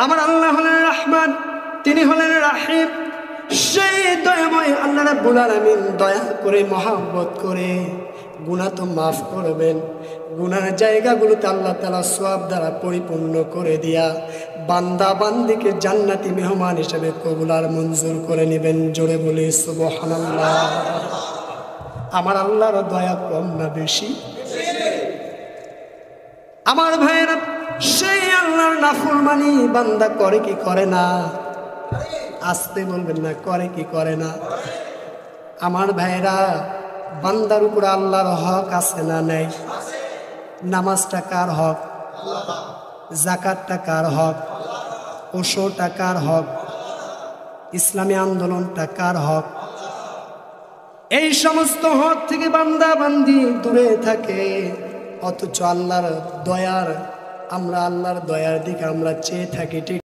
আমার আল্লাহ হলেন রহমান, তিনি হলেন রাহিম। সেই দয়াময় আল্লাহ রাব্বুল আলামিন দয়া করে মহব্বত করে গুনাহ তো মাফ করবেন, গুনার জায়গাগুলোতে আল্লাহ তাআলা সওয়াব দ্বারা পরিপূর্ণ করে দিয়া বান্দা বান্দিকে জান্নাতি মেহমান হিসেবে কবুল আর মঞ্জুর করে নেবেন। জোরে বলি সুবহানাল্লাহ। আমার আল্লাহর দয়া কম না বেশি? আমার ভাইয়েরা, সেই আল্লাহর নাফরমানি বান্দা করে কি করে না? আসতে বলবেন না, করে কি করে না? আমার ভাইয়েরা, বান্দার উপরে আল্লাহর হক আছে না নাই? নামাজটা কার হক? যাকাতটা কার হক? ওশোটা কার হক? ইসলামী আন্দোলনটা কার হক? এই সমস্ত হক থেকে বান্দা বান্দি দূরে থাকে, অথচ আল্লাহর দয়ার দিকে আমরা চেয়ে থাকি। ঠিক